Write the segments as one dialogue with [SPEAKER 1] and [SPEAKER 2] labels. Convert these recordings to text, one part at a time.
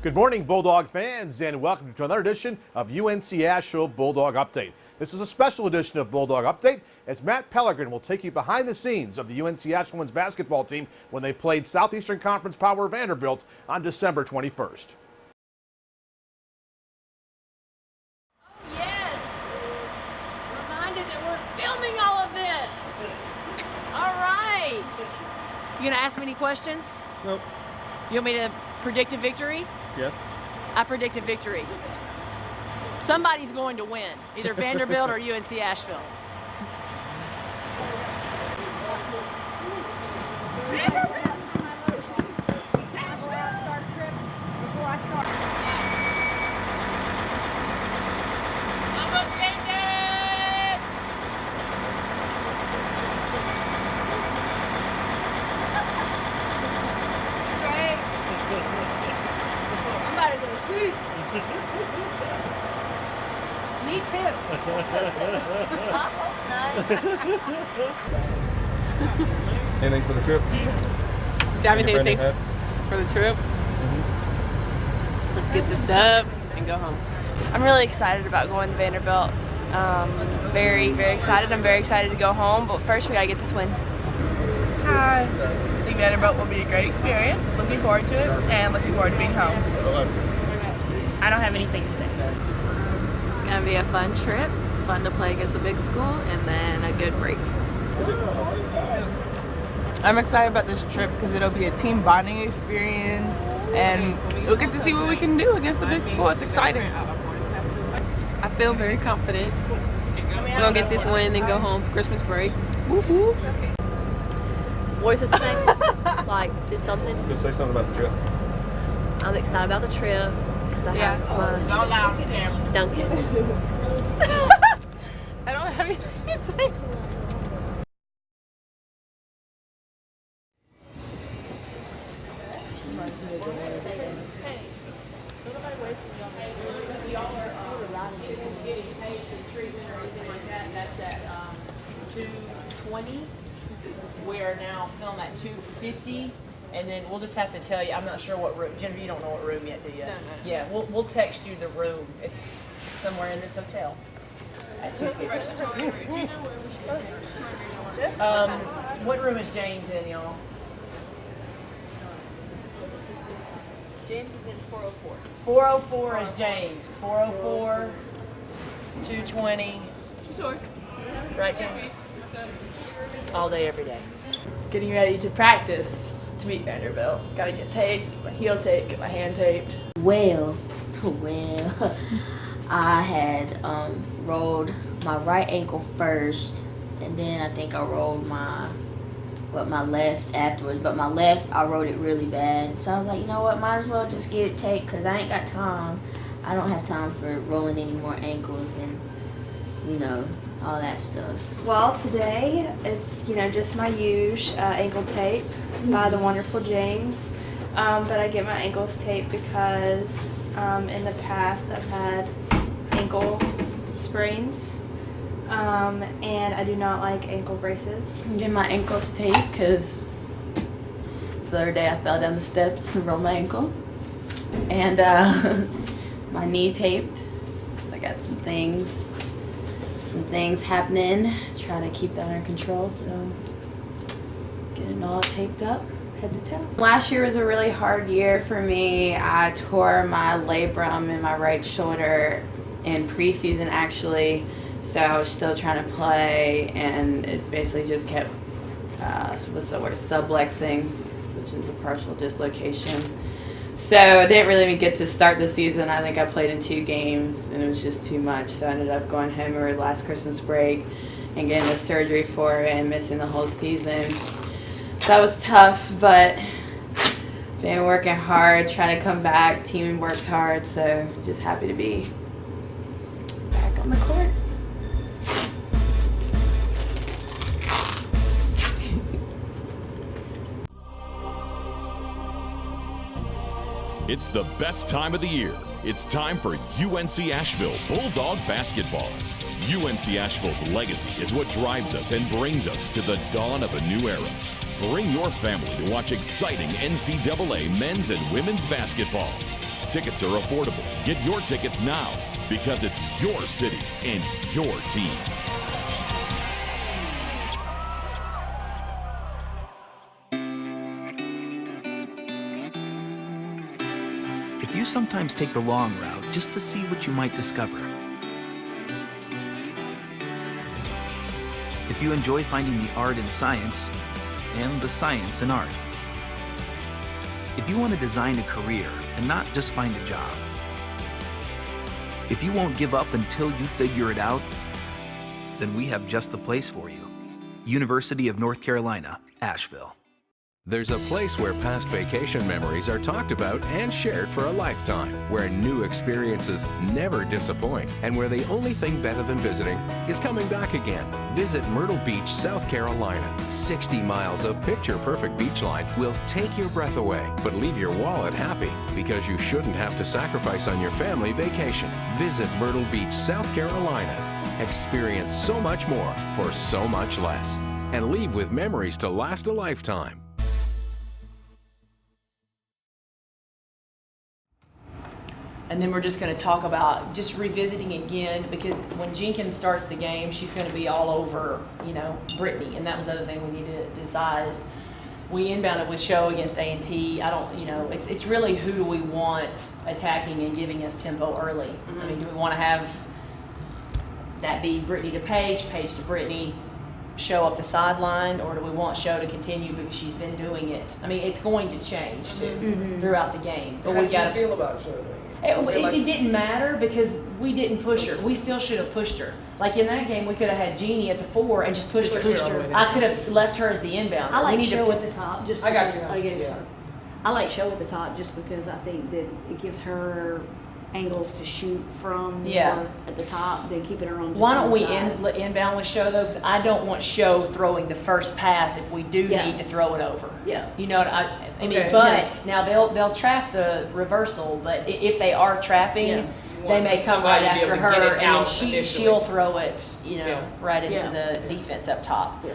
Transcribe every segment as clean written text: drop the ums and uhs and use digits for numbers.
[SPEAKER 1] Good morning, Bulldog fans, and welcome to another edition of UNC Asheville Bulldog Update. This is a special edition of Bulldog Update as Matt Pellegrin will take you behind the scenes of the UNC Asheville women's basketball team when they played Southeastern Conference power Vanderbilt on December 21st.
[SPEAKER 2] Yes! Reminded that we're filming all of this. All right. You gonna ask me any questions?
[SPEAKER 3] Nope.
[SPEAKER 2] You want me to predict a victory?
[SPEAKER 3] Yes.
[SPEAKER 2] I predict a victory. Somebody's going to win, either Vanderbilt or UNC Asheville.
[SPEAKER 4] Me too.
[SPEAKER 3] Anything for the trip?
[SPEAKER 4] Do you have anything to say for the trip? Let's get this dub and go home.
[SPEAKER 5] I'm really excited about going to Vanderbilt. Very, very excited. I'm very excited to go home, but first we gotta get this win.
[SPEAKER 6] Hi. I think Vanderbilt will be a great experience. Looking forward to it and looking forward to being home.
[SPEAKER 2] I don't have anything to say.
[SPEAKER 7] It's going to be a fun trip, fun to play against a big school, and then a good break.
[SPEAKER 6] I'm excited about this trip because it'll be a team bonding experience and we'll get to see what we can do against a big school. It's exciting.
[SPEAKER 4] I feel very confident. We're going to get this win and go home for Christmas break. Woo-hoo.
[SPEAKER 5] What is this thing? Like, is there something?
[SPEAKER 3] Just say something about the trip.
[SPEAKER 5] I'm excited about the trip. I have
[SPEAKER 6] Don't lie on the camera.
[SPEAKER 5] Duncan.
[SPEAKER 4] I don't have anything to say.
[SPEAKER 2] That's at 2:20. We are now filmed at 2:50. And then we'll just have to tell you, I'm not sure what room. Jennifer, you don't know what room yet, do you? No. Yeah, we'll text you the room. It's somewhere in this hotel at 2:50. What room is James in, y'all?
[SPEAKER 5] James is in 404.
[SPEAKER 2] 404 is James. 404, 220.
[SPEAKER 6] Sure.
[SPEAKER 2] Right, James? All day, every day.
[SPEAKER 6] Getting ready to practice to meet Vanderbilt. Gotta get taped, get my heel taped, get my hand taped.
[SPEAKER 8] Well, I had rolled my right ankle first, and then I think I rolled my left afterwards. But my left, I rolled it really bad. So I was like, you know what, might as well just get it taped because I ain't got time. I don't have time for rolling any more ankles and, you know, all that stuff.
[SPEAKER 5] Well, today it's, just my usual ankle tape by the wonderful James. But I get my ankles taped because in the past I've had ankle sprains. And I do not like ankle braces.
[SPEAKER 7] I'm getting my ankles taped because the other day I fell down the steps and rolled my ankle. And my knee taped. I got some things happening, trying to keep that under control, so getting all taped up, head to toe. Last year was a really hard year for me. I tore my labrum in my right shoulder in preseason actually, so I was still trying to play and it basically just kept, subluxing, which is a partial dislocation. So I didn't really even get to start the season. I think I played in 2 games and it was just too much. So I ended up going home over last Christmas break and getting a surgery for it and missing the whole season. So that was tough, but been working hard, trying to come back. Team worked hard, so just happy to be back on the court.
[SPEAKER 9] It's the best time of the year. It's time for UNC Asheville Bulldog basketball. UNC Asheville's legacy is what drives us and brings us to the dawn of a new era. Bring your family to watch exciting NCAA men's and women's basketball. Tickets are affordable. Get your tickets now because it's your city and your team.
[SPEAKER 10] If you sometimes take the long route just to see what you might discover, if you enjoy finding the art in science and the science in art, if you want to design a career and not just find a job, if you won't give up until you figure it out, then we have just the place for you. University of North Carolina, Asheville.
[SPEAKER 11] There's a place where past vacation memories are talked about and shared for a lifetime, where new experiences never disappoint, and where the only thing better than visiting is coming back again. Visit Myrtle Beach, South Carolina. 60 miles of picture-perfect beachline will take your breath away, but leave your wallet happy, because you shouldn't have to sacrifice on your family vacation. Visit Myrtle Beach, South Carolina. Experience so much more for so much less, and leave with memories to last a lifetime.
[SPEAKER 2] And then we're just going to talk about just revisiting again, because when Jenkins starts the game, she's going to be all over, you know, Brittany. And that was the other thing we need to decide is we inbounded with Show against A&T. I don't, you know, it's really who do we want attacking and giving us tempo early. I mean, do we want to have that be Brittany to Paige, Paige to Brittany, Show up the sideline, or do we want Show to continue because she's been doing it? I mean, it's going to change too throughout the game. But
[SPEAKER 3] How
[SPEAKER 2] we
[SPEAKER 3] did you
[SPEAKER 2] got
[SPEAKER 3] feel about Show?
[SPEAKER 2] it didn't matter because we didn't push her. We still should have pushed her. Like in that game, we could have had Jeannie at the 4 and just pushed her. I could have left her as the inbound.
[SPEAKER 12] I like Show at the top. Just
[SPEAKER 3] I got
[SPEAKER 12] because,
[SPEAKER 3] you.
[SPEAKER 12] I like Show at the top just because I think that it gives her angles to shoot from more at the top than keeping her on.
[SPEAKER 2] Why don't we inbound with Show though? Because I don't want Show throwing the first pass if we do need to throw it over.
[SPEAKER 12] Yeah.
[SPEAKER 2] You know what I mean? But now they'll trap the reversal. But if they are trapping, they may come right after her, and then she'll throw it, you know, right into the defense up top. Yeah.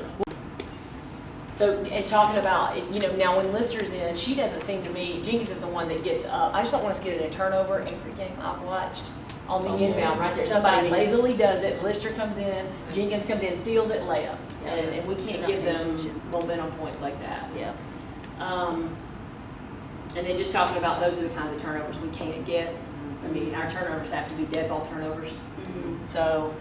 [SPEAKER 2] So, and talking about, you know, now when Lister's in, she doesn't seem to me, Jenkins is the one that gets up. I just don't want us to get in a turnover. Every game I've watched on the inbound right there, somebody lazily does it, Lister comes in, Jenkins comes in, steals it, layup. And we can't give them momentum points like that. Yeah. And then just talking about those are the kinds of turnovers we can't get. I mean, our turnovers have to be dead ball turnovers. So,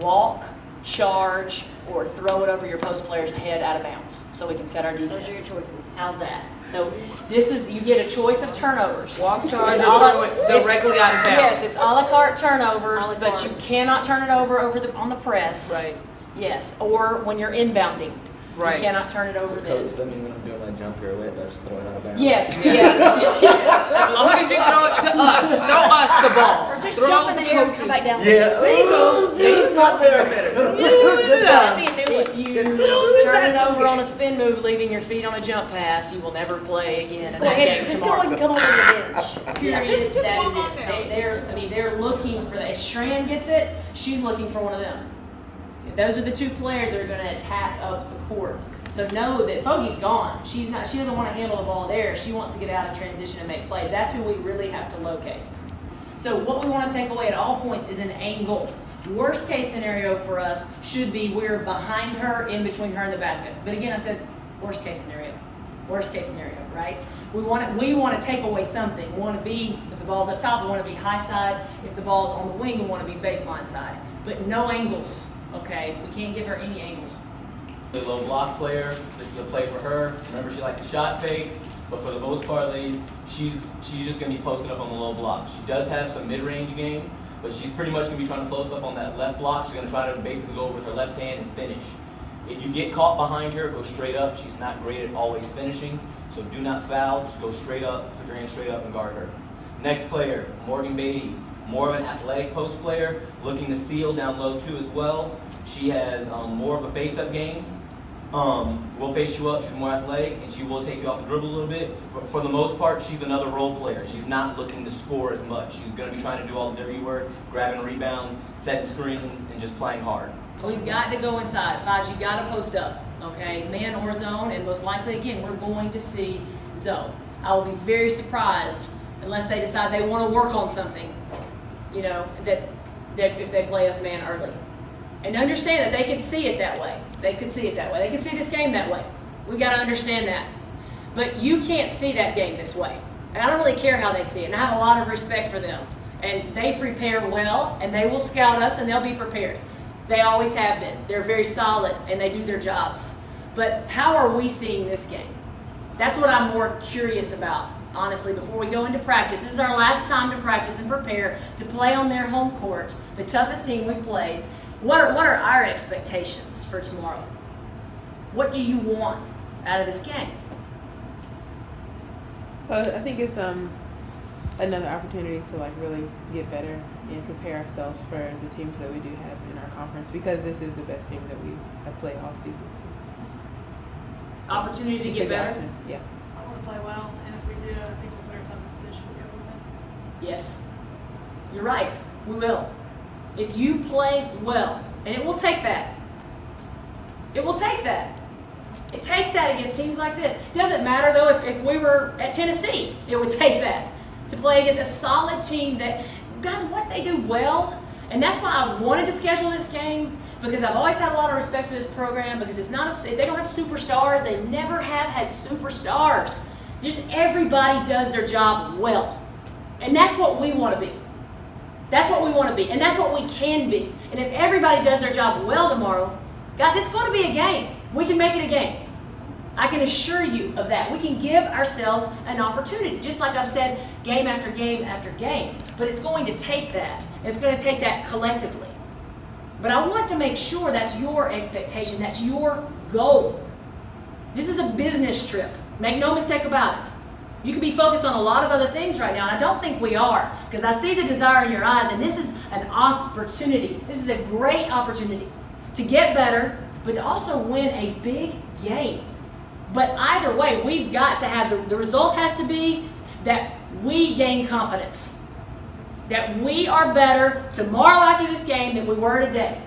[SPEAKER 2] walk, charge, or throw it over your post player's head out of bounds so we can set our defense.
[SPEAKER 12] Those are your choices.
[SPEAKER 2] How's that? So this is, you get a choice of turnovers.
[SPEAKER 6] Walk, charge, or throw it directly out of bounds.
[SPEAKER 2] Yes, it's a la carte turnovers, but you cannot turn it over on the press.
[SPEAKER 6] Right.
[SPEAKER 2] Yes, or when you're inbounding.
[SPEAKER 6] Right.
[SPEAKER 2] You cannot turn it over then.
[SPEAKER 13] Coach, that means when I'm doing my jump pirouette, I just throw it out of bounds.
[SPEAKER 2] Yes,
[SPEAKER 6] As long as you throw it to us, throw us the ball.
[SPEAKER 12] Or just
[SPEAKER 6] throw
[SPEAKER 12] jump in the air and come back down.
[SPEAKER 6] Yeah. There you go.
[SPEAKER 13] It's not there.
[SPEAKER 2] If you turn it over on a spin move, leaving your feet on a jump pass, you will never play again in that game tomorrow.
[SPEAKER 12] Just go and come over the bench.
[SPEAKER 2] Period.
[SPEAKER 12] Just
[SPEAKER 2] That is
[SPEAKER 12] walk
[SPEAKER 2] it. They're looking for that. If Strand gets it, she's looking for one of them. Those are the two players that are going to attack up the court. So know that Fogey's gone. She doesn't want to handle the ball there. She wants to get out of transition and make plays. That's who we really have to locate. So what we want to take away at all points is an angle. Worst case scenario for us should be we're behind her, in between her and the basket. But again, I said worst case scenario. Worst case scenario, right? We want to take away something. We want to be, if the ball's up top, we want to be high side. If the ball's on the wing, we want to be baseline side. But no angles. Okay, we can't give her any angles.
[SPEAKER 14] The low block player, this is a play for her. Remember, she likes a shot fake, but for the most part, ladies, she's just going to be posted up on the low block. She does have some mid-range game, but she's pretty much going to be trying to close up on that left block. She's going to try to basically go over with her left hand and finish. If you get caught behind her, go straight up. She's not great at always finishing, so do not foul. Just go straight up, put your hand straight up and guard her. Next player, Morgan Beatty. More of an athletic post player, looking to steal down low too as well. She has more of a face-up game. Will face you up, she's more athletic, and she will take you off the dribble a little bit. But for the most part, she's another role player. She's not looking to score as much. She's going to be trying to do all the dirty work, grabbing rebounds, setting screens, and just playing hard.
[SPEAKER 2] We've got to go inside. Fives, you got to post up, okay? Man or zone, and most likely, again, we're going to see zone. I will be very surprised unless they decide they want to work on something, you know, that if they play us man early. And understand that they can see it that way. They could see it that way. They can see this game that way. We got to understand that. But you can't see that game this way. And I don't really care how they see it. And I have a lot of respect for them. And they prepare well, and they will scout us, and they'll be prepared. They always have been. They're very solid, and they do their jobs. But how are we seeing this game? That's what I'm more curious about, honestly, before we go into practice. This is our last time to practice and prepare to play on their home court, the toughest team we've played. What are our expectations for tomorrow? What do you want out of this game?
[SPEAKER 4] Well, I think it's another opportunity to like really get better and prepare ourselves for the teams that we do have in our conference, because this is the best team that we have played all season. So
[SPEAKER 2] opportunity to get better?
[SPEAKER 4] Option. Yeah.
[SPEAKER 15] I want to play well, and if we do, I think we'll put ourselves in a position to be able to win.
[SPEAKER 2] Yes. You're right. We will. If you play well, and it will take that. It will take that. It takes that against teams like this. It doesn't matter, though, if we were at Tennessee, it would take that to play against a solid team that, guys, what they do well, and that's why I wanted to schedule this game, because I've always had a lot of respect for this program, because it's not they don't have superstars. They never have had superstars. Just everybody does their job well. And that's what we want to be. That's what we want to be, and that's what we can be. And if everybody does their job well tomorrow, guys, it's going to be a game. We can make it a game. I can assure you of that. We can give ourselves an opportunity, just like I've said, game after game after game. But it's going to take that. It's going to take that collectively. But I want to make sure that's your expectation, that's your goal. This is a business trip. Make no mistake about it. You can be focused on a lot of other things right now, and I don't think we are, because I see the desire in your eyes, and this is an opportunity. This is a great opportunity to get better, but to also win a big game. But either way, we've got to have, the result has to be that we gain confidence, that we are better tomorrow after this game than we were today.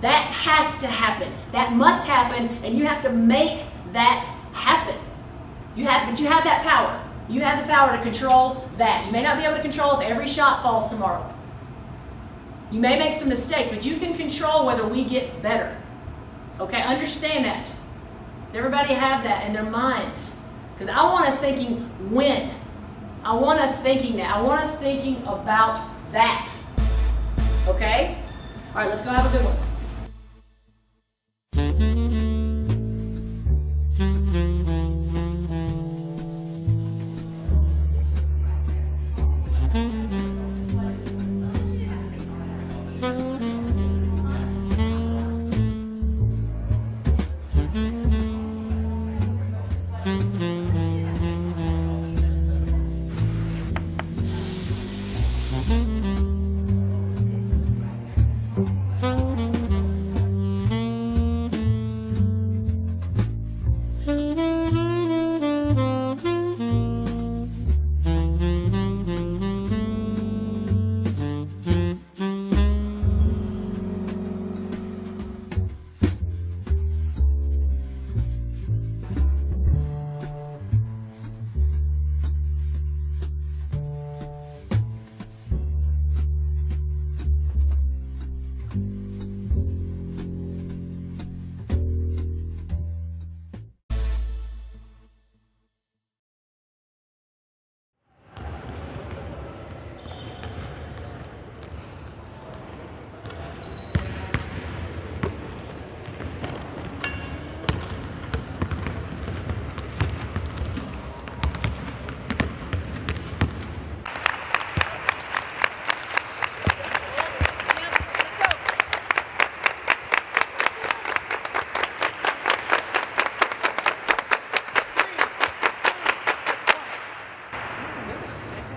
[SPEAKER 2] That has to happen. That must happen, and you have to make that happen. But you have that power. You have the power to control that. You may not be able to control if every shot falls tomorrow. You may make some mistakes, but you can control whether we get better. Okay, understand that. Does everybody have that in their minds? Because I want us thinking win. I want us thinking that. I want us thinking about that. Okay? All right, let's go have a good one.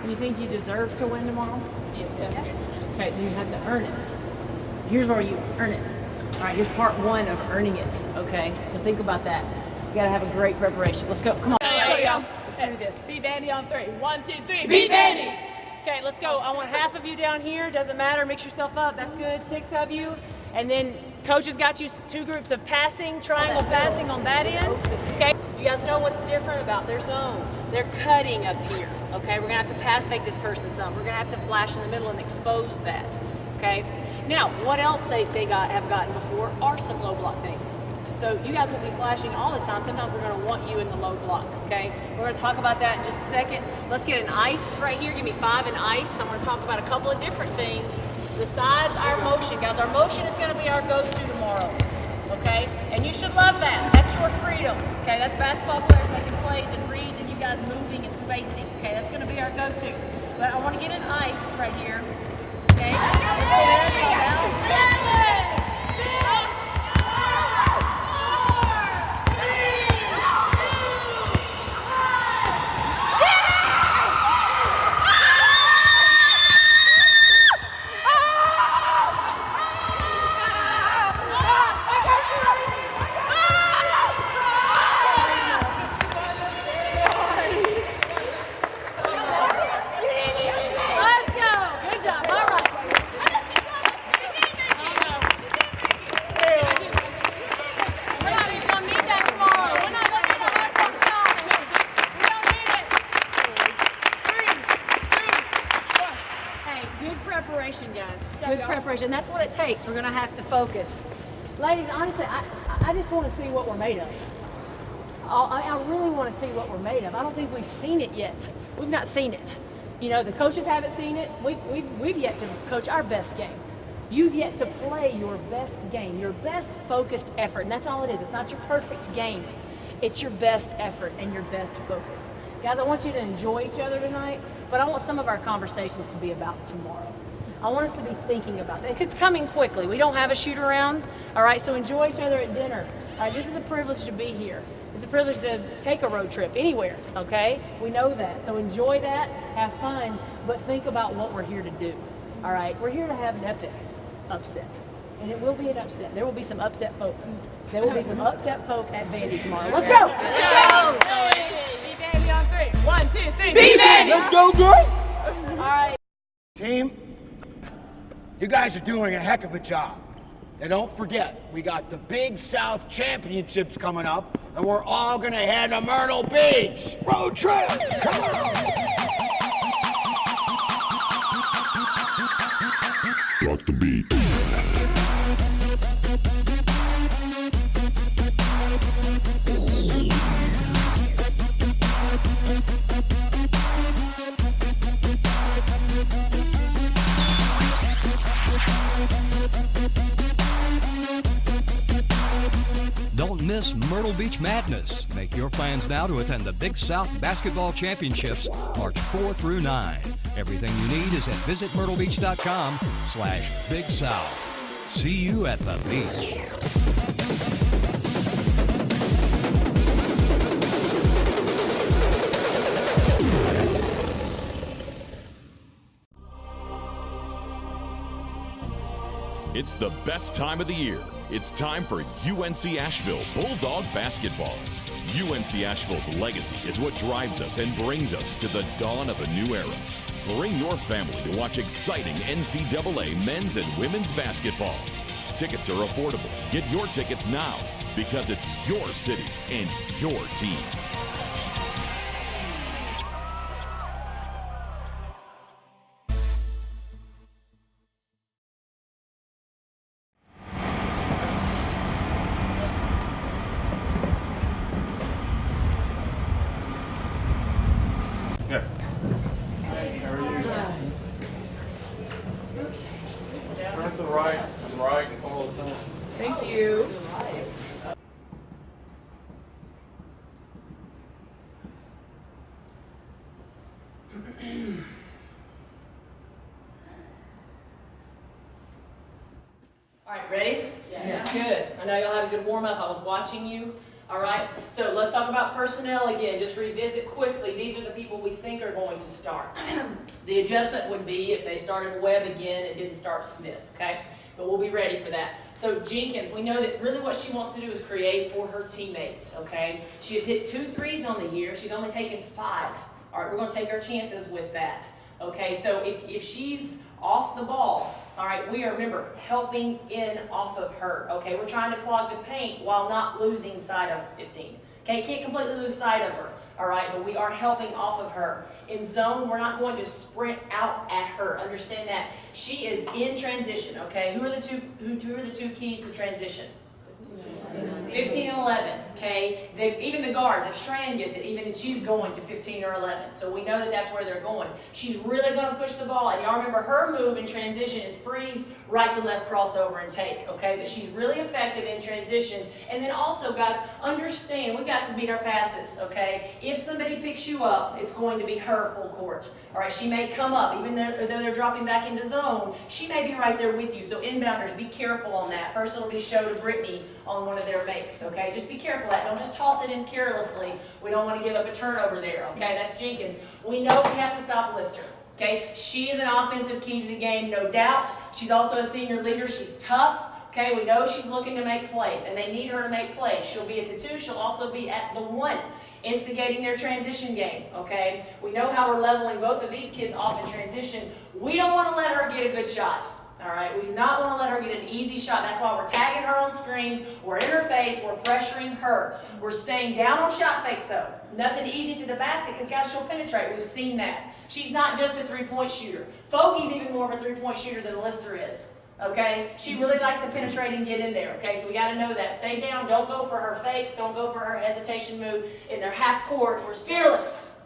[SPEAKER 2] You think you deserve to win tomorrow? Yes. Okay, then you have to earn it. Here's where you earn it. All right, here's part one of earning it, okay? So think about that. You gotta have a great preparation. Let's go, come on. Let's go. Let's do this.
[SPEAKER 6] Beat Vandy on 3. 1, 2, 3.
[SPEAKER 2] Beat Vandy! Okay, let's go. I want half of you down here. Doesn't matter, mix yourself up. That's good, 6 of you. And then coach has got you 2 groups of passing, triangle passing on that end. Okay, you guys know what's different about their zone.
[SPEAKER 16] They're cutting up here, okay? We're gonna have to pass fake this person some. We're gonna have to flash in the middle and expose that, okay? Now, what else have gotten before are some low block things. So you guys won't be flashing all the time. Sometimes we're gonna want you in the low block, okay? We're gonna talk about that in just a second. Let's get an ice right here. Give me 5 in ice. I'm gonna talk about a couple of different things besides our motion. Guys, our motion is gonna be our go-to tomorrow, okay? And you should love that. That's your freedom, okay? That's basketball players making plays and reads and you guys moving and spacing, okay? That's gonna be our go-to. But I wanna get an ice right here, okay? Let's go ahead and come out. 7, 6, guys. Good preparation. That's what it takes. We're going to have to focus. Ladies, honestly, I just want to see what we're made of. I really want to see what we're made of. I don't think we've seen it yet. We've not seen it. You know, the coaches haven't seen it. We've yet to coach our best game. You've yet to play your best game, your best focused effort. And that's all it is. It's not your perfect game. It's your best effort and your best focus. Guys, I want you to enjoy each other tonight, but I want some of our conversations to be about tomorrow. I want us to be thinking about that. It's coming quickly. We don't have a shoot around, all right? So enjoy each other at dinner. All right, this is a privilege to be here. It's a privilege to take a road trip anywhere, okay? We know that. So enjoy that, have fun, but think about what we're here to do, all right? We're here to have an epic upset, and it will be an upset. There will be some upset folk. There will be some upset folk at Vandy tomorrow. Let's go!
[SPEAKER 6] Let's go! Be Vandy on 3. 1, 2, 3.
[SPEAKER 16] Be Vandy!
[SPEAKER 17] Let's go, girl!
[SPEAKER 16] All right.
[SPEAKER 17] Team, you guys are doing a heck of a job. And don't forget, we got the Big South Championships coming up, and we're all gonna head to Myrtle Beach. Road trip! Come on!
[SPEAKER 18] Rock the beat.
[SPEAKER 19] Don't miss Myrtle Beach Madness. Make your plans now to attend the Big South Basketball Championships March 4 through 9. Everything you need is at visitmyrtlebeach.com/Big South. See you at the beach.
[SPEAKER 9] It's the best time of the year. It's time for UNC Asheville Bulldog basketball. UNC Asheville's legacy is what drives us and brings us to the dawn of a new era. Bring your family to watch exciting NCAA men's and women's basketball. Tickets are affordable. Get your tickets now because it's your city and your team.
[SPEAKER 3] Turn to the right, and follow the sun.
[SPEAKER 6] Thank you.
[SPEAKER 2] All right, ready? Yeah. Good. I know y'all had a good warm-up. I was watching you. All right, so let's talk about personnel again. Just revisit quickly. These are the people we think are going to start. The adjustment would be if they started Webb again and didn't start Smith, okay? But we'll be ready for that. So Jenkins, we know that really what she wants to do is create for her teammates, okay? She has hit 2 threes on the year. She's only taken 5. All right, we're going to take our chances with that, okay? So if she's off the ball, all right, we are, remember, helping in off of her, okay? We're trying to clog the paint while not losing sight of 15, okay? Can't completely lose sight of her. all right? But we are helping off of her. In zone, we're not going to sprint out at her. Understand that. She is in transition, okay? Who are the two keys to transition? 15 and 11, okay? Even the guards, if Shran gets it, even if she's going to 15 or 11. So we know that that's where they're going. She's really going to push the ball. And y'all remember her move in transition is freeze, right to left crossover and take, okay? But she's really effective in transition. And then also, guys, understand, we've got to beat our passes, okay? If somebody picks you up, it's going to be her full court. All right, she may come up, even though they're dropping back into zone, she may be right there with you. So inbounders, be careful on that. First it'll be show to Brittany on one of their makes, okay? Just be careful of that. Don't just toss it in carelessly. We don't want to give up a turnover there, okay? That's Jenkins. We know we have to stop Lister, okay? She is an offensive key to the game, no doubt. She's also a senior leader. She's tough. Okay, we know she's looking to make plays, and they need her to make plays. She'll be at the 2. She'll also be at the 1, instigating their transition game, okay? We know how we're leveling both of these kids off in transition. We don't want to let her get a good shot, all right? We do not want to let her get an easy shot. That's why we're tagging her on screens. We're in her face. We're pressuring her. We're staying down on shot fakes, though. Nothing easy to the basket because, guys, she'll penetrate. We've seen that. She's not just a three-point shooter. Fogey's even more of a three-point shooter than Lister is. Okay, she really likes to penetrate and get in there. Okay, so we got to know that. Stay down. Don't go for her fakes. Don't go for her hesitation move in their half court. We're fearless,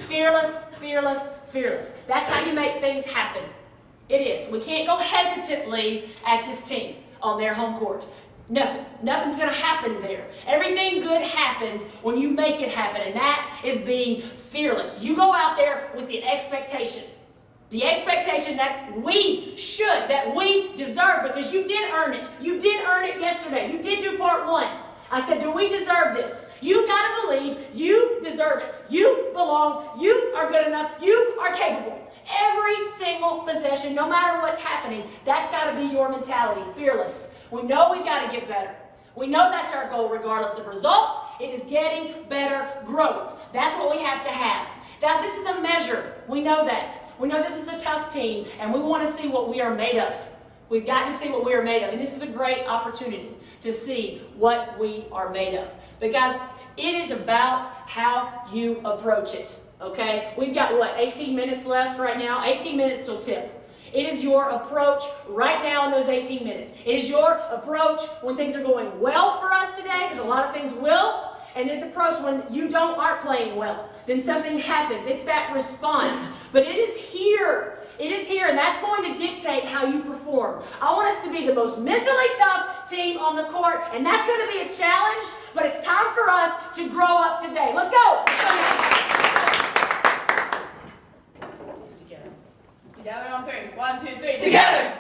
[SPEAKER 2] fearless, fearless, fearless. That's how you make things happen. It is. We can't go hesitantly at this team on their home court. Nothing's going to happen there. Everything good happens when you make it happen, and that is being fearless. You go out there with the expectation. The expectation that we should, that we deserve, because you did earn it. You did earn it yesterday. You did do part 1. I said, do we deserve this? You got to believe you deserve it. You belong. You are good enough. You are capable. Every single possession, no matter what's happening, that's got to be your mentality, fearless. We know we've got to get better. We know that's our goal regardless of results. It is getting better growth. That's what we have to have. Guys, this is a measure. We know that. We know this is a tough team, and we want to see what we are made of. We've got to see what we are made of, and this is a great opportunity to see what we are made of. But guys, it is about how you approach it, okay? We've got, what, 18 minutes left right now? 18 minutes till tip. It is your approach right now in those 18 minutes. It is your approach when things are going well for us today, because a lot of things will. And it's approach when you aren't playing well. Then something happens. It's that response. But it is here. It is here, and that's going to dictate how you perform. I want us to be the most mentally tough team on the court, and that's going to be a challenge, but it's time for us to grow up today. Let's go!
[SPEAKER 6] Together. Together on 3. 1, 2, 3. Together!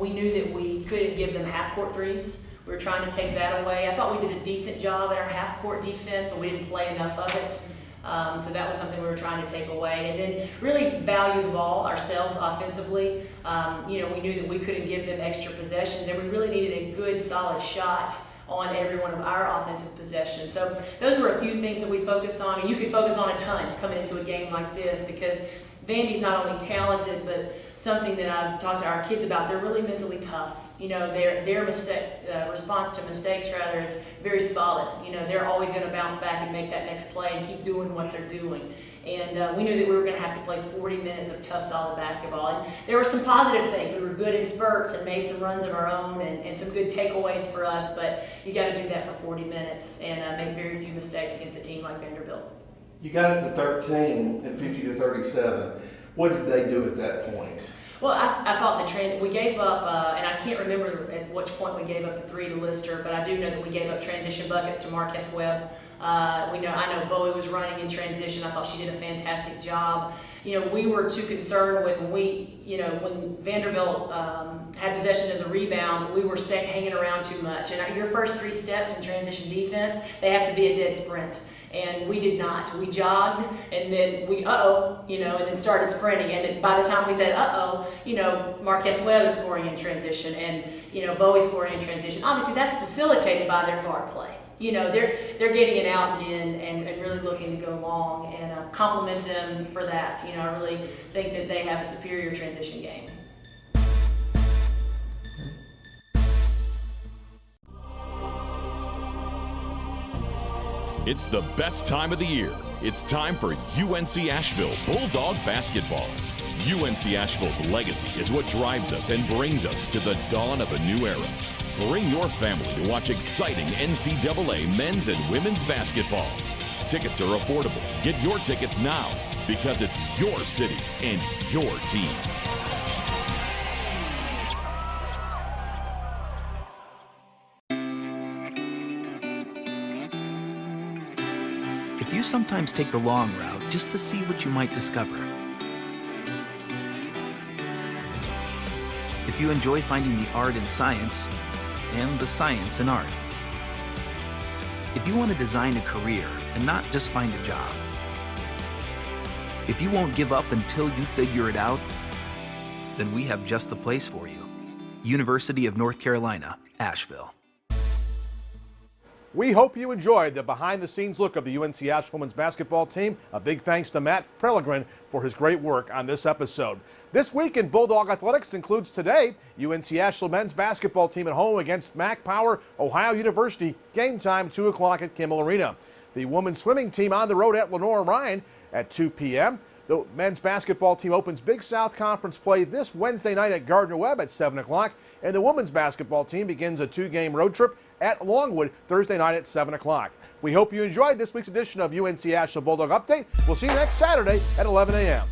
[SPEAKER 2] We knew that we couldn't give them half-court threes. We were trying to take that away. I thought we did a decent job at our half-court defense, but we didn't play enough of it. So that was something we were trying to take away. And then really value the ball ourselves offensively. We knew that we couldn't give them extra possessions, and we really needed a good, solid shot on every one of our offensive possessions. So those were a few things that we focused on, and you could focus on a ton coming into a game like this, because Vandy's not only talented, but something that I've talked to our kids about, they're really mentally tough. You know, their response to mistakes, rather, is very solid. You know, they're always going to bounce back and make that next play and keep doing what they're doing. And we knew that we were going to have to play 40 minutes of tough, solid basketball. And there were some positive things. We were good in spurts and made some runs of our own and some good takeaways for us, but you got to do that for 40 minutes and make very few mistakes against a team like Vanderbilt.
[SPEAKER 20] You got it to 13 and 50 to 37. What did they do at that point?
[SPEAKER 2] Well, I thought the trend, we gave up, and I can't remember at which point we gave up the 3 to Lister, but I do know that we gave up transition buckets to Marquez Webb. I know Bowie was running in transition. I thought she did a fantastic job. You know, we were too concerned with when Vanderbilt had possession of the rebound, we were hanging around too much. And your first 3 steps in transition defense, they have to be a dead sprint. And we did not. We jogged, and then we, and then started sprinting. And by the time we said, Marquez Webb is scoring in transition, and, Bowie scoring in transition. Obviously, that's facilitated by their guard play. You know, they're getting it out and in and really looking to go long, and compliment them for that. You know, I really think that they have a superior transition game.
[SPEAKER 9] It's the best time of the year. It's time for UNC Asheville Bulldog basketball. UNC Asheville's legacy is what drives us and brings us to the dawn of a new era. Bring your family to watch exciting NCAA men's and women's basketball. Tickets are affordable. Get your tickets now, because it's your city and your team.
[SPEAKER 10] If you sometimes take the long route just to see what you might discover, if you enjoy finding the art in science and the science in art, if you want to design a career and not just find a job, if you won't give up until you figure it out, then we have just the place for you. University of North Carolina, Asheville.
[SPEAKER 1] We hope you enjoyed the behind-the-scenes look of the UNC Asheville women's basketball team. A big thanks to Matt Pellegrin for his great work on this episode. This week in Bulldog Athletics includes today, UNC Asheville men's basketball team at home against MAC Power Ohio University. Game time, 2 o'clock at Kimmel Arena. The women's swimming team on the road at Lenore Ryan at 2 p.m. The men's basketball team opens Big South Conference play this Wednesday night at Gardner-Webb at 7 o'clock. And the women's basketball team begins a 2-game road trip at Longwood Thursday night at 7 o'clock. We hope you enjoyed this week's edition of UNC Asheville Bulldog Update. We'll see you next Saturday at 11 a.m.